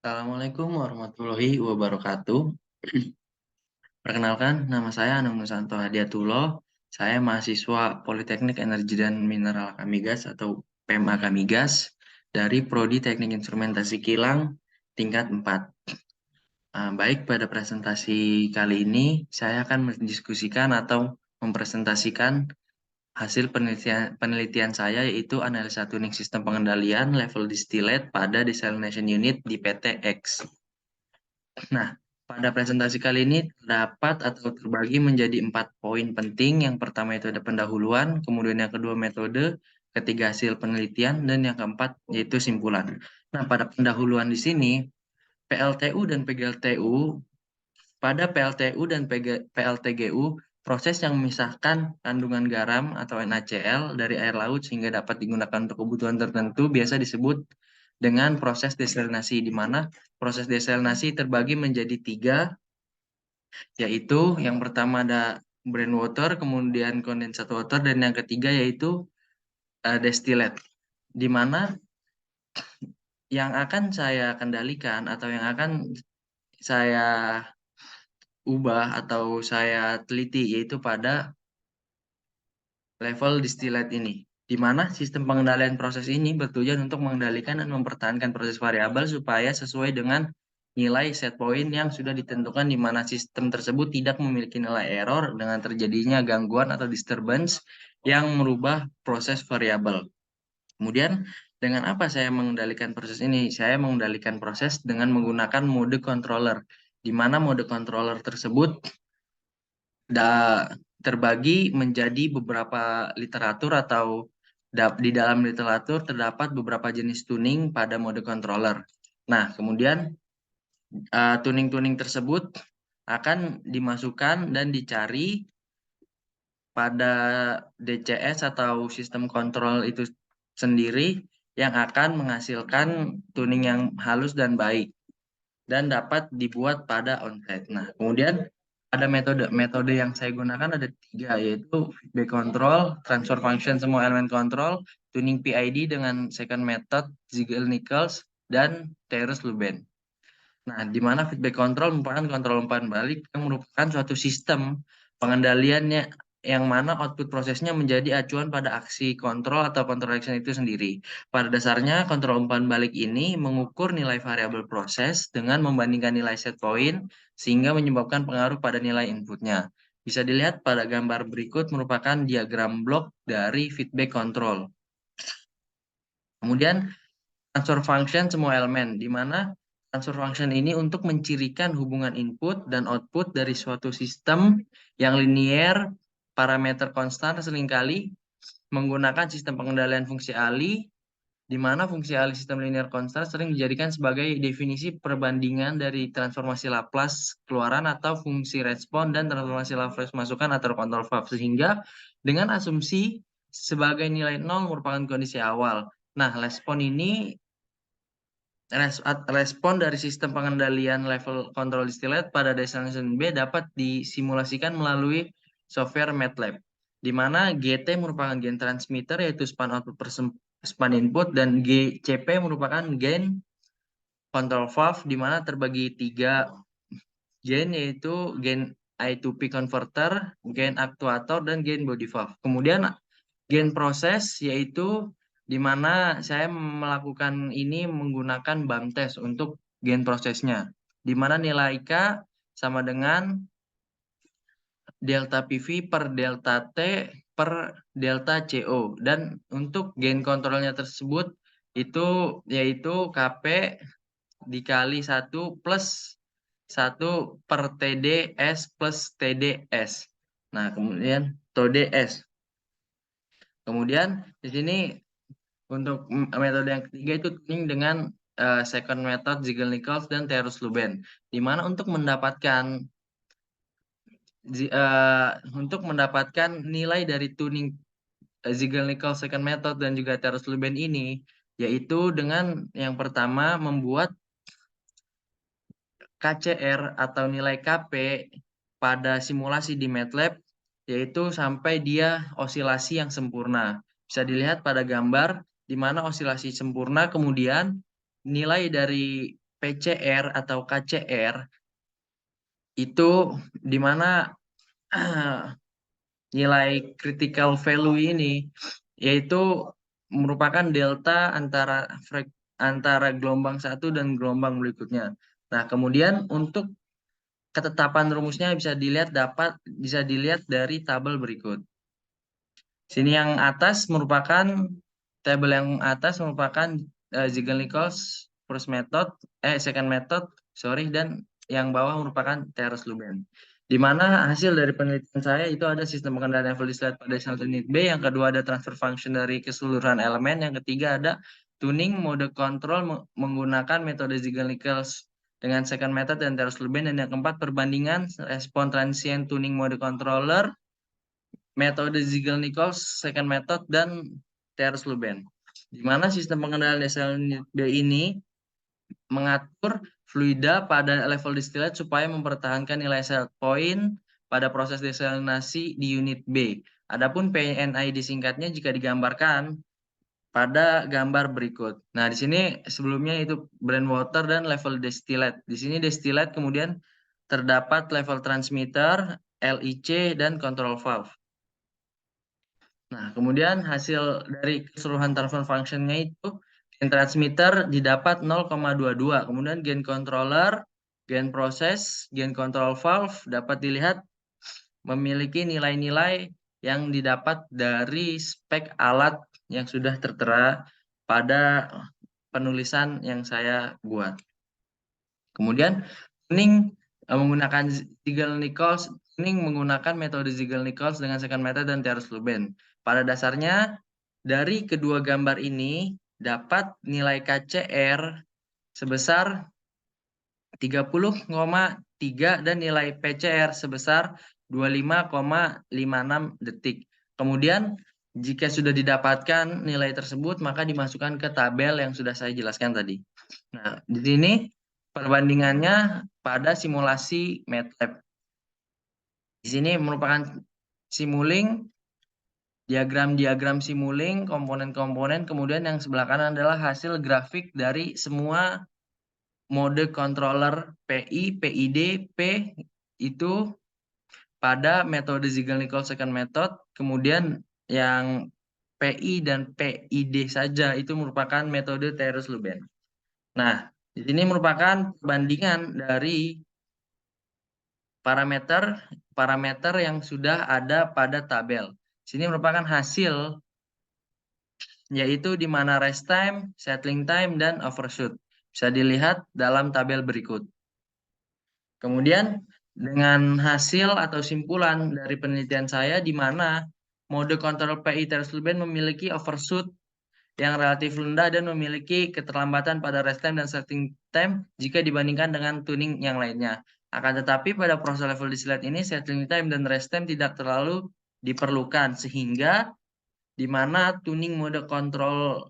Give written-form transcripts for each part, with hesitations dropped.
Assalamualaikum warahmatullahi wabarakatuh. Perkenalkan, nama saya Anung Nusanto Hadiatullah. Saya mahasiswa Politeknik Energi dan Mineral Kamigas atau PMA Kamigas dari Prodi Teknik Instrumentasi Kilang tingkat 4. Baik, pada presentasi kali ini saya akan mendiskusikan atau mempresentasikan hasil penelitian saya, yaitu analisa tuning sistem pengendalian level distillate pada desalination unit di PT X. Nah, pada presentasi kali ini terdapat atau terbagi menjadi 4 poin penting. Yang pertama itu ada pendahuluan, kemudian yang kedua metode, ketiga hasil penelitian, dan yang keempat yaitu simpulan. Nah, pada pendahuluan di sini, PLTU dan PGLTU, pada PLTU dan PLTGU, proses yang memisahkan kandungan garam atau NaCl dari air laut sehingga dapat digunakan untuk kebutuhan tertentu biasa disebut dengan proses desalinasi, di mana proses desalinasi terbagi menjadi 3, yaitu yang pertama ada brine water, kemudian condensate water, dan yang ketiga yaitu distillate, di mana yang akan saya kendalikan atau yang akan saya ubah atau saya teliti yaitu pada level distillate ini, di mana sistem pengendalian proses ini bertujuan untuk mengendalikan dan mempertahankan proses variabel supaya sesuai dengan nilai set point yang sudah ditentukan, di mana sistem tersebut tidak memiliki nilai error dengan terjadinya gangguan atau disturbance yang merubah proses variabel. Kemudian, dengan apa saya mengendalikan proses ini? Saya mengendalikan proses dengan menggunakan mode controller, di mana mode controller tersebut terbagi menjadi beberapa literatur atau di dalam literatur terdapat beberapa jenis tuning pada mode controller. Nah, kemudian tuning-tuning tersebut akan dimasukkan dan dicari pada DCS atau sistem kontrol itu sendiri yang akan menghasilkan tuning yang halus dan baik dan dapat dibuat pada onsite. Nah, kemudian ada metode yang saya gunakan ada 3, yaitu feedback control, transfer function semua elemen kontrol, tuning PID dengan second method Ziegler-Nichols, dan Terus-Lubin. Nah, di mana feedback control merupakan kontrol umpan balik yang merupakan suatu sistem pengendaliannya yang mana output prosesnya menjadi acuan pada aksi kontrol atau control action itu sendiri. Pada dasarnya, kontrol umpan balik ini mengukur nilai variabel proses dengan membandingkan nilai set point sehingga menyebabkan pengaruh pada nilai inputnya. Bisa dilihat pada gambar berikut merupakan diagram blok dari feedback control. Kemudian transfer function semua elemen, di mana transfer function ini untuk mencirikan hubungan input dan output dari suatu sistem yang linier, parameter konstan seringkali menggunakan sistem pengendalian fungsi Ali, di mana fungsi Ali sistem linear konstan sering dijadikan sebagai definisi perbandingan dari transformasi Laplace keluaran atau fungsi respon dan transformasi Laplace masukan atau kontrol valve, sehingga dengan asumsi sebagai nilai 0 merupakan kondisi awal. Nah, respon dari sistem pengendalian level control distillate pada desalination B dapat disimulasikan melalui software MATLAB, di mana GT merupakan gain transmitter yaitu span output per span input, dan GCP merupakan gain control valve, di mana terbagi 3 gain, yaitu gain I2P converter, gain aktuator, dan gain body valve. Kemudian gain proses yaitu di mana saya melakukan ini menggunakan BAM test untuk gain prosesnya, di mana nilai K sama dengan delta PV per delta T per delta CO, dan untuk gain kontrolnya tersebut itu yaitu KP dikali 1 plus 1 per TDS plus TDS. Nah, kemudian TDS. Kemudian di sini untuk metode yang ketiga itu tuning dengan second method Ziegler-Nichols dan Terus-Lubin, di mana untuk mendapatkan nilai dari tuning Ziegler-Nichols second method dan juga Terus-Lubin ini, yaitu dengan yang pertama membuat KCR atau nilai KP pada simulasi di MATLAB, yaitu sampai dia osilasi yang sempurna. Bisa dilihat pada gambar di mana osilasi sempurna, kemudian nilai dari PCR atau KCR itu di mana nilai critical value ini yaitu merupakan delta antara gelombang satu dan gelombang berikutnya. Nah, kemudian untuk ketetapan rumusnya bisa dilihat dari tabel berikut. Sini yang atas merupakan tabel yang atas merupakan Ziegler-Nichols second method, sorry, dan yang bawah merupakan Terres-Lubin. Di mana hasil dari penelitian saya itu ada sistem pengendalian level distillate pada satu unit B, yang kedua ada transfer function dari keseluruhan elemen, yang ketiga ada tuning mode control menggunakan metode Ziegler-Nichols dengan second method dan Terres-Lubin, dan yang keempat perbandingan respon transient tuning mode controller, metode Ziegler-Nichols, second method, dan Terres-Lubin. Di mana sistem pengendalian desalinasi B ini mengatur fluida pada level distillate supaya mempertahankan nilai set point pada proses desalinasi di unit B. Adapun PNI disingkatnya jika digambarkan pada gambar berikut. Nah, di sini sebelumnya itu blend water dan level distillate. Di sini distillate kemudian terdapat level transmitter, LIC, dan control valve. Nah, kemudian hasil dari keseluruhan transfer function-nya itu gain transmitter didapat 0,22. Kemudian gain controller, gain proses, gain control valve dapat dilihat memiliki nilai-nilai yang didapat dari spek alat yang sudah tertera pada penulisan yang saya buat. Kemudian tuning menggunakan Ziegler-Nichols, tuning menggunakan metode Ziegler-Nichols dengan second method dan Terres-Lubin. Pada dasarnya dari kedua gambar ini dapat nilai KCR sebesar 30,3 dan nilai PCR sebesar 25,56 detik. Kemudian jika sudah didapatkan nilai tersebut maka dimasukkan ke tabel yang sudah saya jelaskan tadi. Nah, di sini perbandingannya pada simulasi MATLAB. Di sini merupakan Simulink, diagram-diagram Simulink, komponen-komponen, kemudian yang sebelah kanan adalah hasil grafik dari semua mode controller PI, PID, P itu pada metode Ziegler-Nichols second method, kemudian yang PI dan PID saja itu merupakan metode Terres-Lubin. Nah, di sini merupakan perbandingan dari parameter yang sudah ada pada tabel. Sini merupakan hasil yaitu di mana rest time, settling time, dan overshoot. Bisa dilihat dalam tabel berikut. Kemudian dengan hasil atau simpulan dari penelitian saya di mana mode kontrol PI Terres-Lubin memiliki overshoot yang relatif rendah dan memiliki keterlambatan pada rest time dan settling time jika dibandingkan dengan tuning yang lainnya. Akan tetapi pada proses level distillate ini settling time dan rest time tidak terlalu diperlukan sehingga di mana tuning mode controller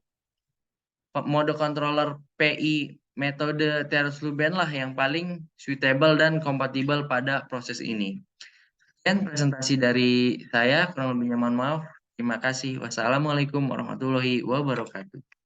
PI metode Terres-Lubin lah yang paling suitable dan kompatibel pada proses ini. Dan presentasi dari saya, kurang lebihnya mohon maaf. Terima kasih. Wassalamualaikum warahmatullahi wabarakatuh.